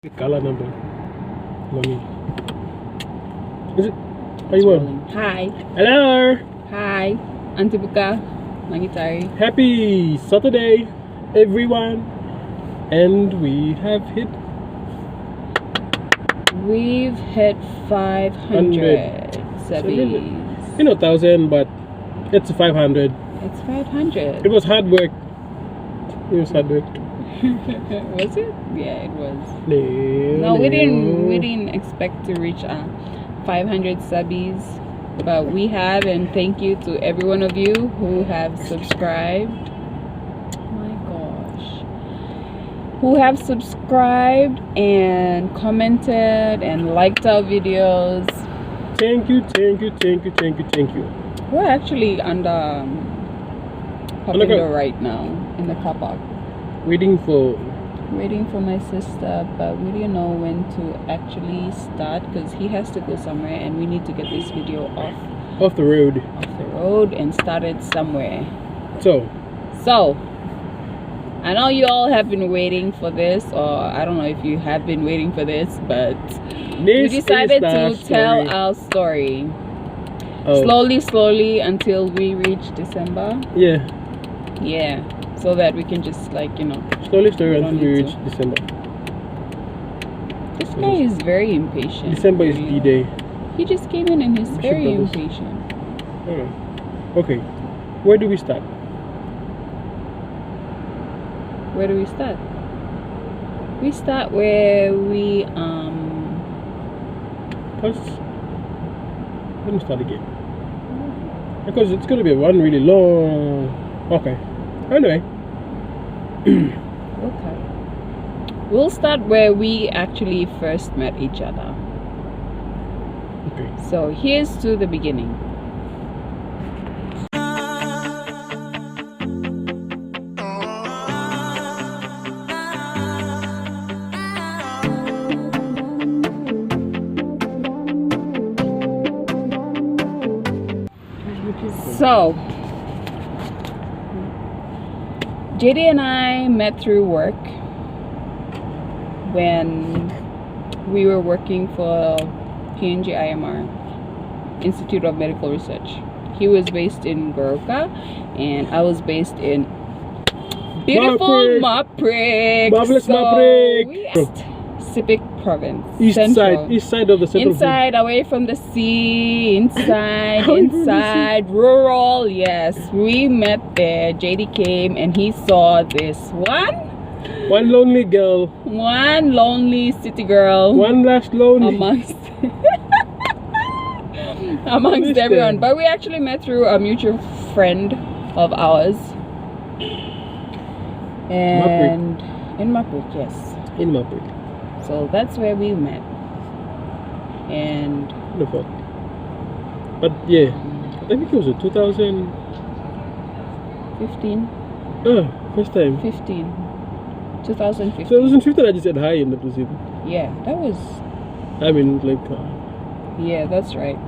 The color number. Mommy. Is it? How you on? Hi. Hello. Hi. Auntie Buka. Mangitari. Happy Saturday, everyone. And we have hit We've hit 500 subbies. you know 1,000, but it's 500. It's 500. It was hard work. It was hard work. Was it? Yeah, it was. No, No, we didn't expect to reach 500 subbies, but we have, and thank you to every one of you who have subscribed. Oh my gosh. Who have subscribed and commented and liked our videos. Thank you, thank you, thank you, thank you, thank you. We're actually under Popular right now in the car park. Waiting for My sister, but we didn't know when to actually start because he has to go somewhere and we need to get this video off the road. And started somewhere. So I know you all have been waiting for this, or I don't know if you have been waiting for this, but we decided to tell our story slowly until we reach December. Yeah, so that we can just slowly until we reach December. This guy is very impatient. December is D-Day. He just came in and he's very impatient. Okay, where do we start? Where do we start? We start where we First, let me start again because it's gonna be one really long. Okay. Anyway. Okay. We'll start where we actually first met each other. Okay. So here's to the beginning. So JD and I met through work when we were working for PNG IMR, Institute of Medical Research. He was based in Goroka and I was based in beautiful Maprik. Marvelous Maprik. Sipik province. East side of the central. Inside, away from the sea, inside, rural. Yes, we met there. JD came and he saw this one lonely girl, one lonely city girl, one last lonely amongst everyone. But we actually met through a mutual friend of ours, and in Maprik, yes, in Maprik. So that's where we met. And but yeah, I think it was 2015. First time. 2015. 2015, I just said hi and that was it. Yeah, that was. I mean, yeah, that's right.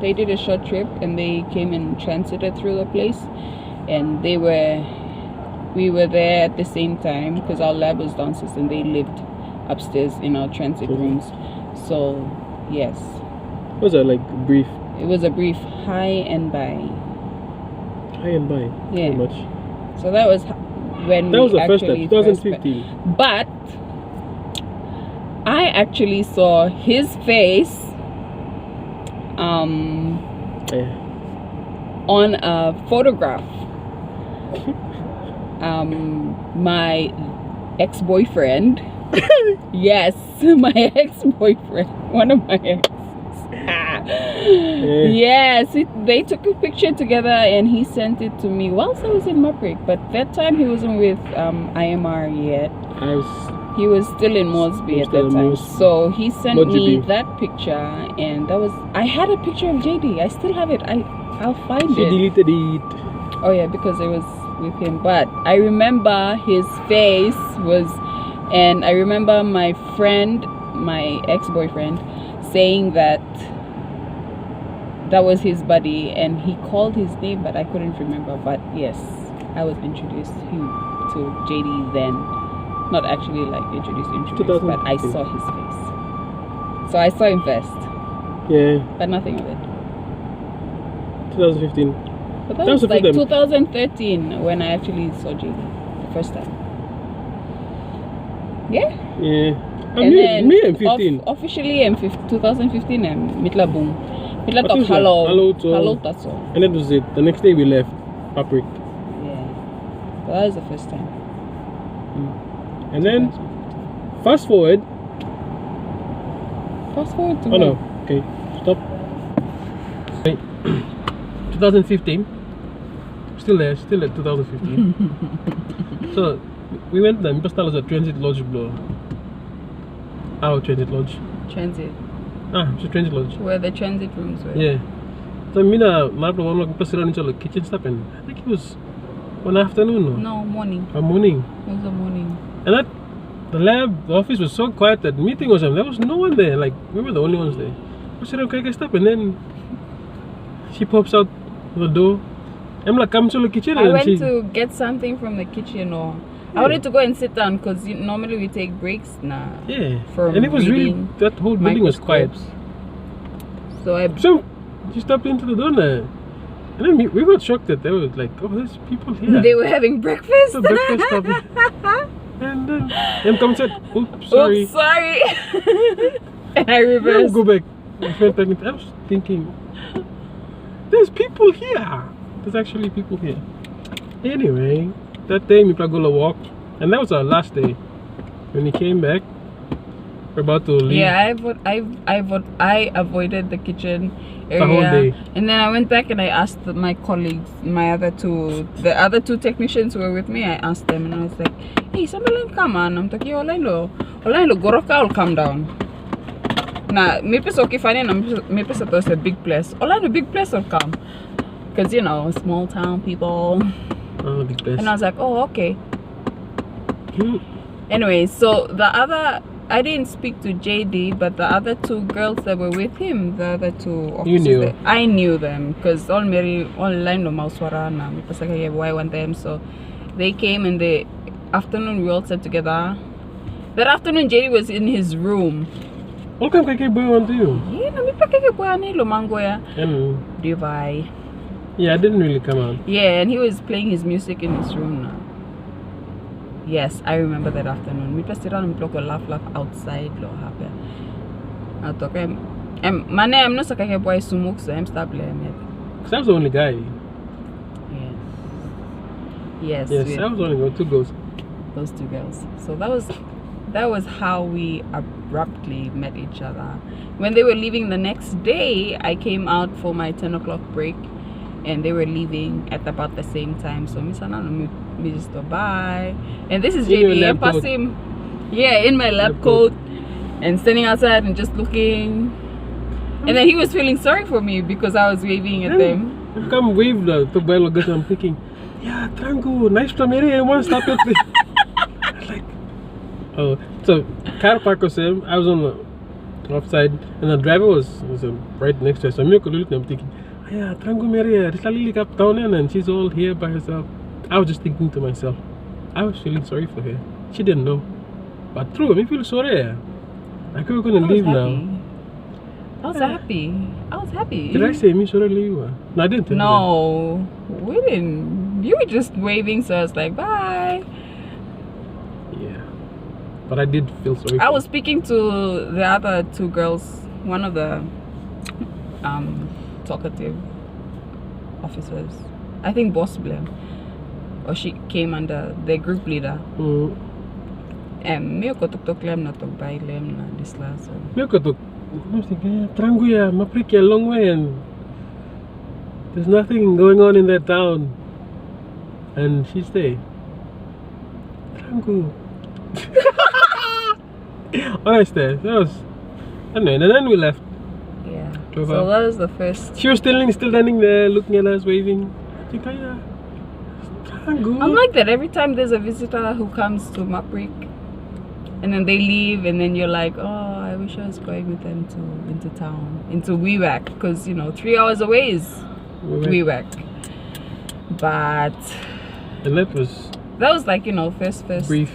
They did a short trip and they came and transited through the place, and we were there at the same time because our lab was downstairs and they lived upstairs in our transit rooms. So yes, was that brief? It was a brief hi and bye. Yeah, much. So that was when that was the first time, 2015. But I actually saw his face on a photograph. My ex-boyfriend. Yes, my ex-boyfriend, one of my exes. Yes, they took a picture together and he sent it to me whilst I was in Maprik. But that time he wasn't with IMR yet. He was still in Mosby at that time. So he sent me that picture, and I had a picture of JD. I still have it. I'll find it. She deleted it. Oh yeah, because it was with him. But I remember his face was. And I remember my friend, my ex-boyfriend, saying that was his buddy, and he called his name, but I couldn't remember. But yes, I was introduced to JD then. Not actually like introduced, but I 2015. saw his face. So I saw him first, Yeah, but nothing of it. 2015. But that That was was the like first time. 2013 when I actually saw JD the first time. Yeah. Yeah. And then Me and 15. officially in 2015 and Mitla boom. Mitla What talk is that? hello. Hello, That's all. And that was it. The next day we left. Paprick. Yeah. So that was the first time. And then 2015. fast forward. Fast forward to Oh no. Okay. Stop. Okay. 2015. Still there. Still at 2015. So we went there. Mipastal was a transit lodge blow. Our transit lodge. Transit. It's a transit lodge. Where the transit rooms were. Yeah. So Mina, Marple, one of the into the kitchen step, and I think it was one afternoon. No, morning. Or morning. It was a morning. And that the office was so quiet that the meeting was on. There was no one there. Like we were the only ones there. I said, okay, step, and then she pops out the door. I'm like, come to the kitchen. I and went she, to get something from the kitchen, or Yeah. I wanted to go and sit down because normally we take breaks now. Yeah. From And it was really reading that whole building was quiet. So I So she stepped into the door there. And then we got shocked that there was like, oh, there's people here. They were having breakfast. So breakfast happened. And then come said, oops, sorry. Oops, sorry. And I Now reversed. go back. My friend told me, I was thinking, there's people here. There's actually people here. Anyway, that day we go a walk, and that was our last day. When we came back, we're about to leave. Yeah, I avoided the kitchen area. The whole day. And then I went back and I asked my colleagues, the other two technicians who were with me, I asked them and I was like, hey, somebody come on. I'm talking Orlando Goroka will come down. Nah, maybe it's okay fine, maybe it's a big place. Orlando big place will come. Because small town people. Oh, big place. And I was like, oh, okay. Hmm. Anyway, so I didn't speak to JD, but the other two girls that were with him, the other two officers, knew. I knew them because all line no mauswara na mipasaka why I want them. So they came in the afternoon. We all sat together. That afternoon, JD was in his room. What kind of boy want to you? Yeah, na mipakeke buani lomango ya. And Divai. yeah, I didn't really come out. Yeah, and he was playing his music in his room now. Yes, I remember that afternoon. We just sit around and talk laugh outside. Lo happy. I talk. I'm not a boy sumuk, so I'm stop playing it. Because I was the only guy. Yes. Yes, I was the only one, two girls. Those two girls. So that was how we abruptly met each other. When they were leaving the next day, I came out for my 10 o'clock break, and they were leaving at about the same time. So me just go bye. And this is In your JD. I lab passed coat. him. Yeah, in my lab coat, and standing outside and just looking. And then he was feeling sorry for me because I was waving at them. I come wave to Belo Gus. I'm thinking, yeah, Trango, nice to meet you. I want to stop it. Like, oh, so car park was him. I was on the offside, and the driver was right next to us. So I'm thinking, yeah, Trango Maria, this lily cap down and she's all here by herself. I was just thinking to myself, I was feeling sorry for her. She didn't know, but true, I feel sorry. I could gonna leave now. I was happy. I was happy. Did I say me should I leave? No, I didn't. No, we didn't. You were just waving, so I was like, bye. Yeah, but I did feel sorry. I was speaking to the other two girls. One of the talkative officers, I think Boss Blame, or she came under the group leader. And me ko tok lem na tok bay lem na disla so. Me ko tok. I was thinking, Trango ya, maprik a long way, and there's nothing going on in that town. And she stayed. Trango. Honestly, that was. Anyway, and then we left. Yeah. Drove So out. that was the first. She was still standing there, looking at us, waving. I think, yeah, Trango. I'm like that every time there's a visitor who comes to Maprik, and then they leave, and then you're like, oh, I wish I was going with them into town, into Wewak, because 3 hours away is Wewak. But And that was that was like first brief.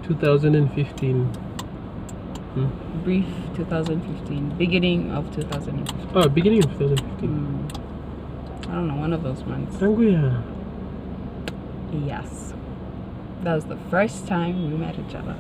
2015. Brief 2015. Beginning of 2015. Oh, beginning of 2015. I don't know, one of those months. Tanguya. Yes. That was the first time we met each other.